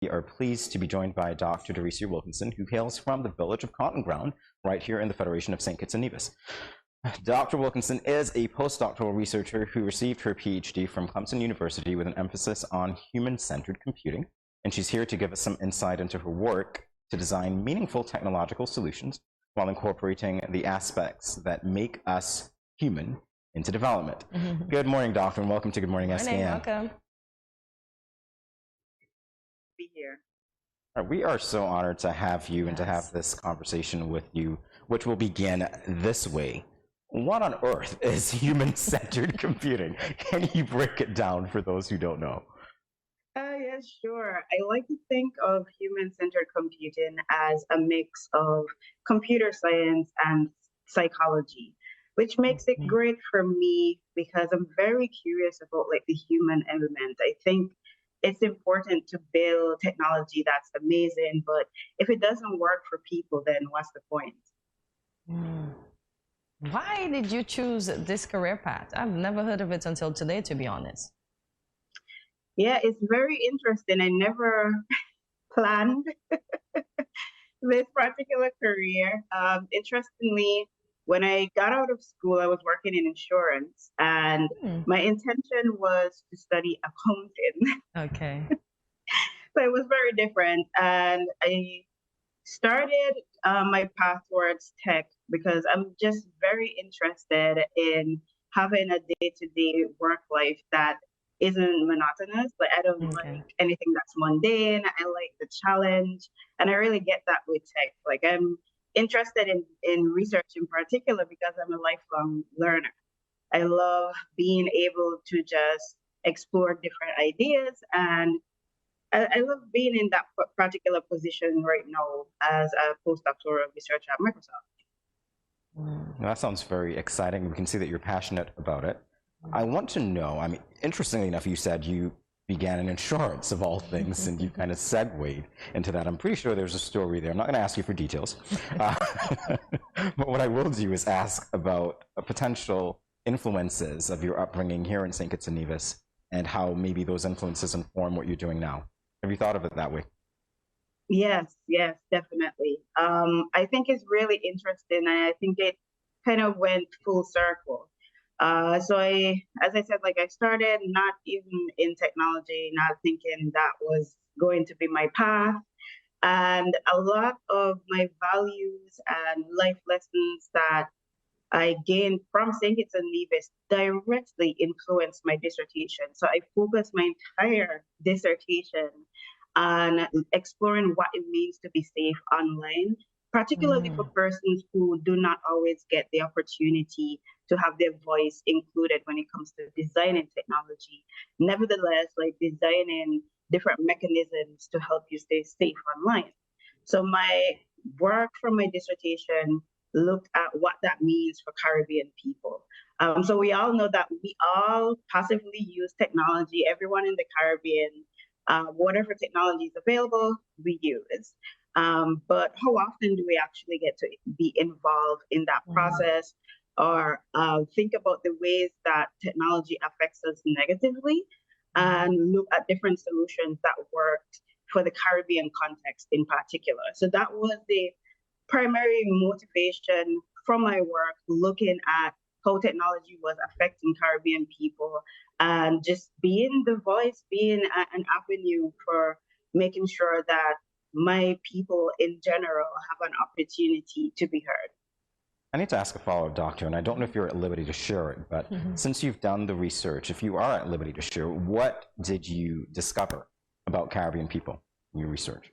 We are pleased to be joined by Dr. Daricia Wilkinson, who hails from the village of Cotton Ground, right here in the Federation of St. Kitts and Nevis. Dr. Wilkinson is a postdoctoral researcher who received her Ph.D. from Clemson University with an emphasis on human-centered computing, and she's here to give us some insight into her work to design meaningful technological solutions while incorporating the aspects that make us human into development. Good morning, Doctor, and welcome to Good Morning SKN. Welcome. Be here. We are so honored to have you and to have this conversation with you, which will begin this way. What on earth is human-centered computing? Can you break it down for those who don't know? Yes, sure. I like to think of human-centered computing as a mix of computer science and psychology, which makes it great for me because I'm very curious about the human element. I think it's important to build technology that's amazing, but if it doesn't work for people, then what's the point? Why did you choose this career path? I've never heard of it until today, to be honest. Yeah, it's very interesting. I never planned this particular career. Interestingly, when I got out of school, I was working in insurance, and my intention was to study accounting. Okay. So it was very different. And I started my path towards tech because I'm just very interested in having a day-to-day work life that isn't monotonous. Like, I don't like anything that's mundane. I like the challenge, and I really get that with tech. Like, I'm interested in research in particular because I'm a lifelong learner. I love being able to just explore different ideas, and I love being in that particular position right now as a postdoctoral researcher at Microsoft. That sounds very exciting. We can see that you're passionate about it. I want to know, I mean, interestingly enough, you said you began in insurance of all things, and you kind of segued into that. I'm pretty sure there's a story there. I'm not going to ask you for details. But what I will do is ask about potential influences of your upbringing here in St. Kitts and Nevis and how maybe those influences inform what you're doing now. Have you thought of it that way? Yes, definitely. I think it's really interesting, and I think it kind of went full circle. So as I said, I started not even in technology, not thinking that was going to be my path. And a lot of my values and life lessons that I gained from St. Kitts and Nevis directly influenced my dissertation. So I focused my entire dissertation on exploring what it means to be safe online, particularly for persons who do not always get the opportunity to have their voice included when it comes to designing technology. Nevertheless, designing different mechanisms to help you stay safe online. So my work from my dissertation looked at what that means for Caribbean people. So we all know that we all passively use technology. Everyone in the Caribbean, whatever technology is available, we use. But how often do we actually get to be involved in that process, or think about the ways that technology affects us negatively, and look at different solutions that worked for the Caribbean context in particular? So that was the primary motivation from my work, looking at how technology was affecting Caribbean people, and just being the voice, being an avenue for making sure that my people in general have an opportunity to be heard. I need to ask a follow-up, Doctor, and I don't know if you're at liberty to share it, but since you've done the research, if you are at liberty to share, what did you discover about Caribbean people in your research?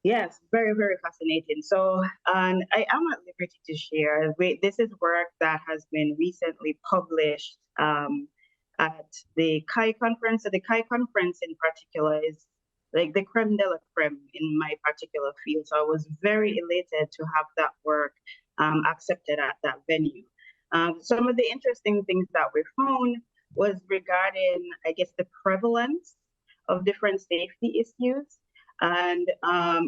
Yes, very, very fascinating. So I am at liberty to share. This is work that has been recently published at the CHI conference. So the CHI conference in particular is like the creme de la creme in my particular field. So I was very elated to have that work accepted at that venue. Some of the interesting things that we found was regarding, I guess, the prevalence of different safety issues. And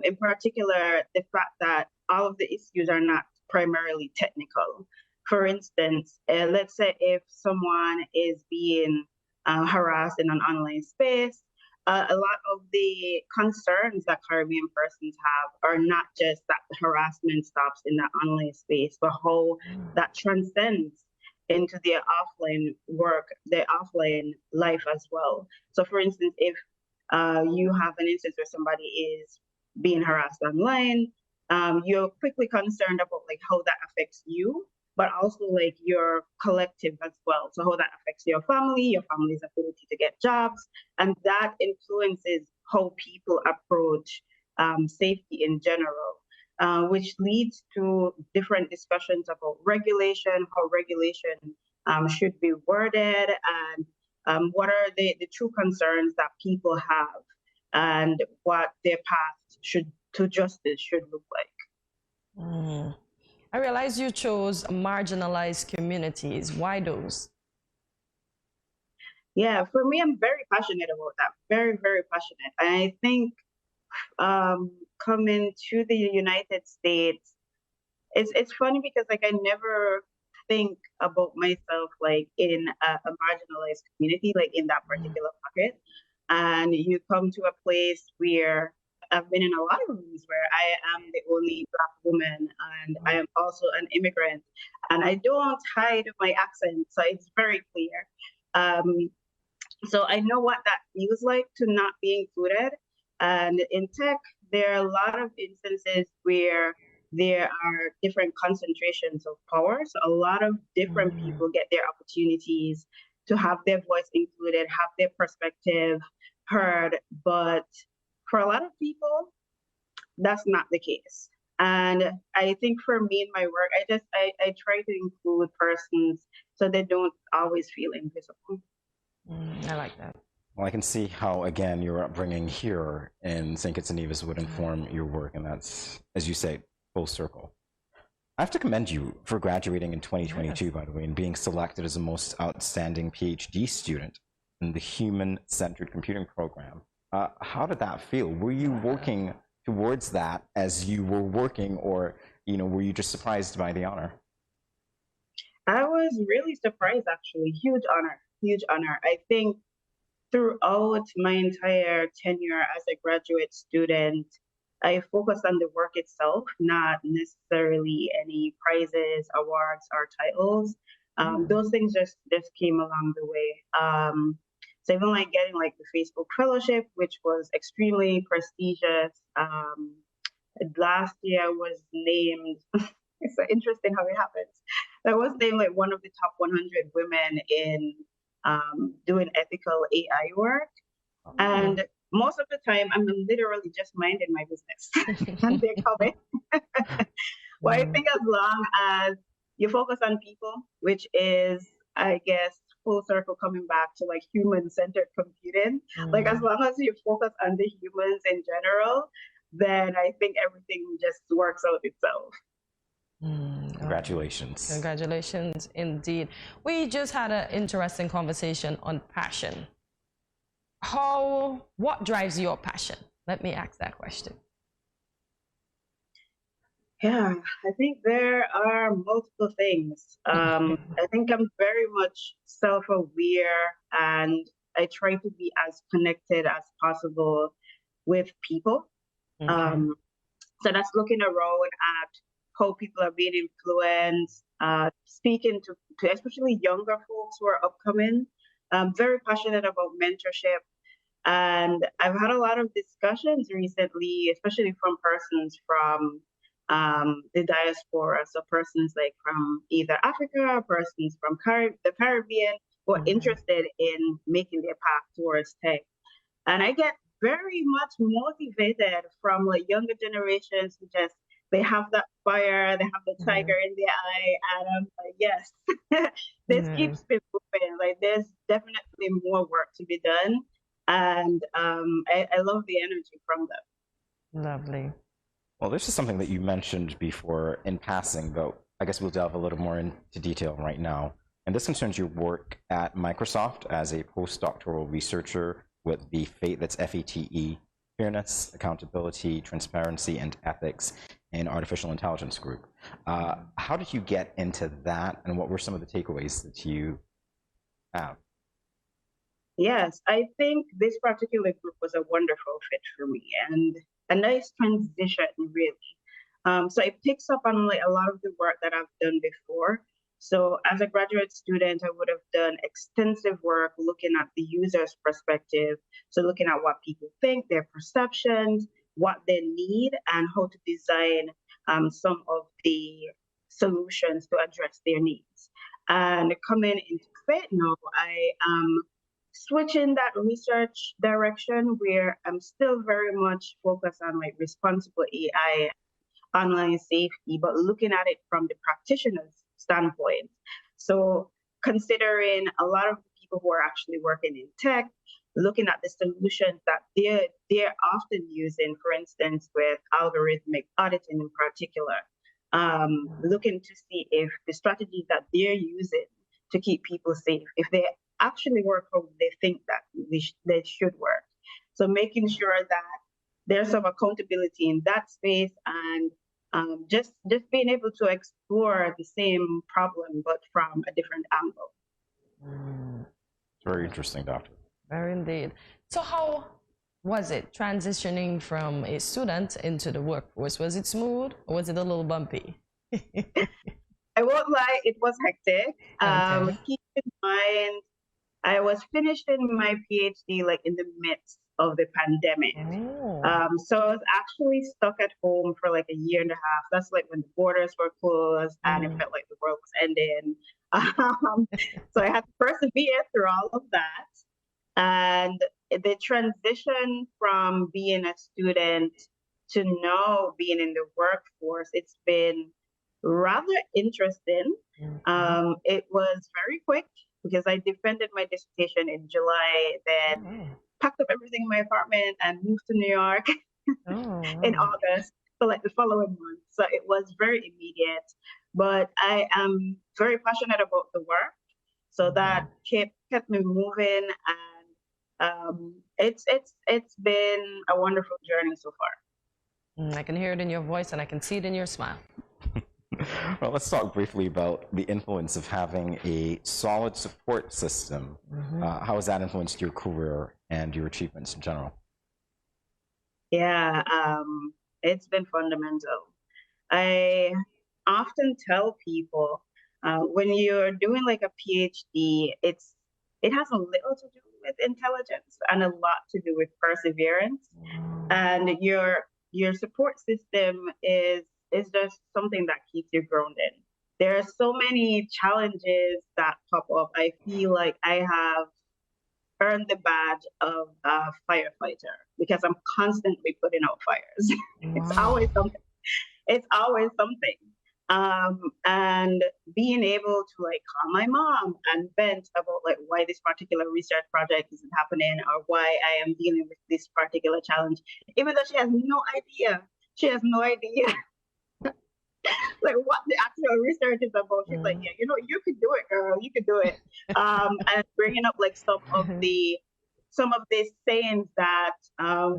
in particular, the fact that all of the issues are not primarily technical. For instance, let's say if someone is being harassed in an online space, a lot of the concerns that Caribbean persons have are not just that the harassment stops in that online space, but how that transcends into their offline work, their offline life as well. So, for instance, if you have an instance where somebody is being harassed online, you're quickly concerned about like how that affects you, but also like your collective as well. So how that affects your family's ability to get jobs, and that influences how people approach safety in general, which leads to different discussions about regulation, how regulation should be worded, and what are the true concerns that people have, and what their path to justice should look like. Mm. I realize you chose marginalized communities. Why those? Yeah, for me, I'm very passionate about that. Very, very passionate. And I think coming to the United States, it's funny because like I never think about myself like in a marginalized community, like in that particular pocket. And you come to a place where I've been in a lot of rooms where I am the only Black woman, and I am also an immigrant, and I don't hide my accent, so it's very clear. So I know what that feels like to not be included. And in tech, there are a lot of instances where there are different concentrations of power. So a lot of different people get their opportunities to have their voice included, have their perspective heard. But for a lot of people, that's not the case. And I think for me in my work, I try to include persons so they don't always feel invisible. I like that. Well, I can see how, again, your upbringing here in St. Kitts and Nevis would inform your work, and that's, as you say, full circle. I have to commend you for graduating in 2022, yes, by the way, and being selected as the most outstanding PhD student in the Human-Centered Computing Program. How did that feel? Were you working towards that as you were working, or were you just surprised by the honor? I was really surprised, actually. Huge honor, huge honor. I think throughout my entire tenure as a graduate student, I focused on the work itself, not necessarily any prizes, awards, or titles. Those things just came along the way. So even like getting like the Facebook Fellowship, which was extremely prestigious. Last year I was named, it's so interesting how it happens. I was named like one of the top 100 women in doing ethical AI work. And most of the time I'm literally just minding my business and they're coming. Well, I think as long as you focus on people, which is, I guess, full circle coming back to like human-centered computing, like as long as you focus on the humans in general, then I think everything just works out itself. Congratulations. Congratulations, indeed. We just had an interesting conversation on passion. What drives your passion? Let me ask that question. Yeah, I think there are multiple things. I think I'm very much self-aware, and I try to be as connected as possible with people. So that's looking around at how people are being influenced, speaking to especially younger folks who are upcoming. I'm very passionate about mentorship. And I've had a lot of discussions recently, especially from persons from the diaspora, so persons like from either Africa or persons from the Caribbean who are interested in making their path towards tech. And I get very much motivated from like younger generations who just, they have that fire, they have the tiger in their eye, and I'm like, yes, this keeps me moving. Like there's definitely more work to be done. And I love the energy from them. Lovely. Well, this is something that you mentioned before in passing, but I guess we'll delve a little more into detail right now. And this concerns your work at Microsoft as a postdoctoral researcher with the that's FATE, Fairness, Accountability, Transparency, and Ethics in Artificial Intelligence Group. How did you get into that, and what were some of the takeaways that you have? Yes, I think this particular group was a wonderful fit for me and a nice transition, really. So it picks up on like a lot of the work that I've done before. So as a graduate student, I would have done extensive work looking at the user's perspective. So looking at what people think, their perceptions, what they need, and how to design some of the solutions to address their needs. And coming into fit now, I am switching that research direction where I'm still very much focused on like responsible AI, online safety, but looking at it from the practitioner's standpoint. So considering a lot of the people who are actually working in tech, looking at the solutions that they're often using, for instance, with algorithmic auditing in particular, looking to see if the strategies that they're using to keep people safe, if they actually work how they think that they should work. So making sure that there's some accountability in that space and just being able to explore the same problem but from a different angle. Mm, Very interesting, Doctor. very indeed. So how was it transitioning from a student into the workforce? Was it smooth or was it a little bumpy? I won't lie, it was hectic. Okay. Keep in mind, I was finishing my PhD like in the midst of the pandemic. Oh. So I was actually stuck at home for like a year and a half. That's like when the borders were closed and it felt like the world was ending. So I had to persevere through all of that. And the transition from being a student to now being in the workforce, it's been rather interesting. It was very quick because I defended my dissertation in July, then packed up everything in my apartment and moved to New York in August, so like the following month. So it was very immediate, but I am very passionate about the work, so that kept me moving, and it's been a wonderful journey so far. I can hear it in your voice and I can see it in your smile. Well, let's talk briefly about the influence of having a solid support system. How has that influenced your career and your achievements in general? Yeah, it's been fundamental. I often tell people when you're doing like a PhD, it has a little to do with intelligence and a lot to do with perseverance. And your support system is just something that keeps you grounded. There are so many challenges that pop up. I feel like I have earned the badge of a firefighter because I'm constantly putting out fires. It's always something. It's always something. And being able to like call my mom and vent about like why this particular research project isn't happening or why I am dealing with this particular challenge, even though she has no idea. She has no idea like what the actual research is about. She's like, yeah, you could do it, girl. You could do it. And bringing up like some of these sayings that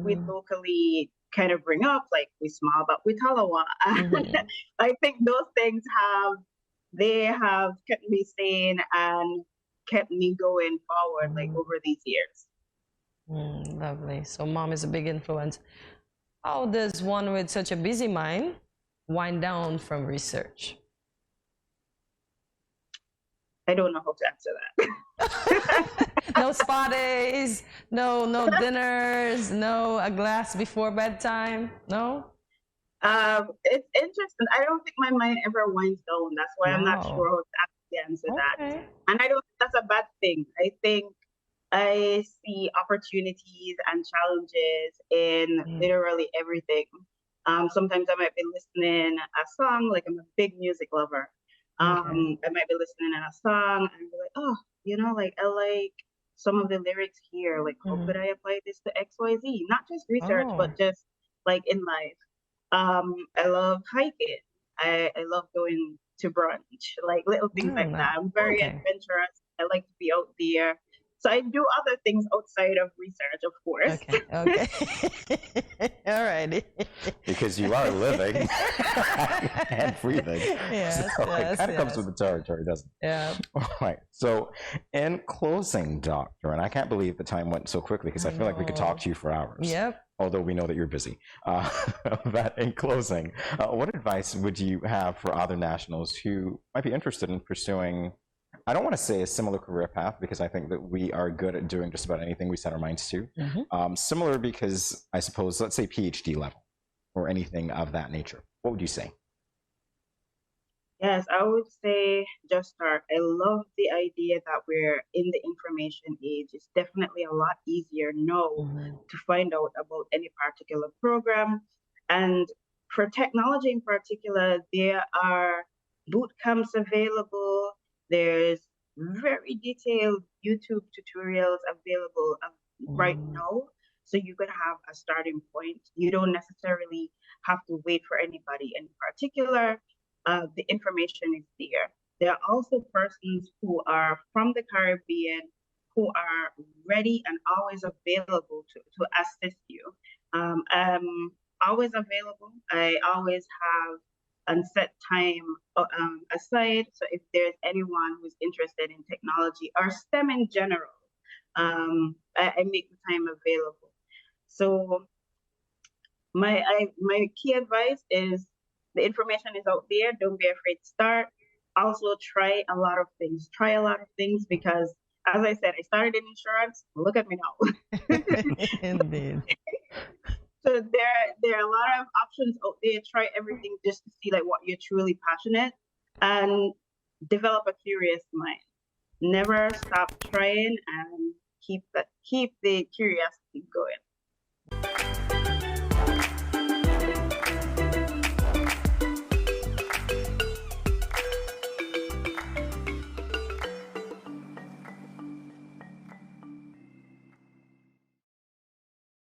we locally kind of bring up, like we smile but we talawa. I think those things have kept me sane and kept me going forward like over these years. Lovely. So mom is a big influence. How does one with such a busy mind wind down from research? I don't know how to answer that. No spa days, no dinners, no a glass before bedtime, no? It's interesting. I don't think my mind ever winds down. That's why I'm not sure how to actually answer that. And I don't think that's a bad thing. I think I see opportunities and challenges in literally everything. Sometimes I might be listening a song, like I'm a big music lover. I might be listening in a song and be like, oh, like I like some of the lyrics here. Like, how could I apply this to XYZ? Not just research, but just like in life. I love hiking. I love going to brunch, like little things like that. I'm very adventurous. I like to be out there. So I do other things outside of research, of course. Okay. All righty. Because you are living and breathing. Yes, So yes, it kind of comes yes. with the territory, doesn't it? Yeah. All right. So in closing, doctor, and I can't believe the time went so quickly because I feel like we could talk to you for hours. Yep. Although we know that you're busy. But in closing, what advice would you have for other nationals who might be interested in pursuing, I don't want to say a similar career path because I think that we are good at doing just about anything we set our minds to. Similar because I suppose, let's say PhD level or anything of that nature. What would you say? Yes, I would say just start. I love the idea that we're in the information age. It's definitely a lot easier now to find out about any particular program. And for technology in particular, there are boot camps available. There's very detailed YouTube tutorials available right now. So you could have a starting point. You don't necessarily have to wait for anybody in particular. The information is there. There are also persons who are from the Caribbean who are ready and always available to assist you. Always available. I always have a set time aside. So if there's anyone who's interested in technology or STEM in general, I make the time available. So my key advice is the information is out there. Don't be afraid to start. Also try a lot of things. Try a lot of things because, as I said, I started in insurance. Look at me now. Indeed. So there are a lot of options out there. Try everything just to see like what you're truly passionate and develop a curious mind. Never stop trying and keep the curiosity going.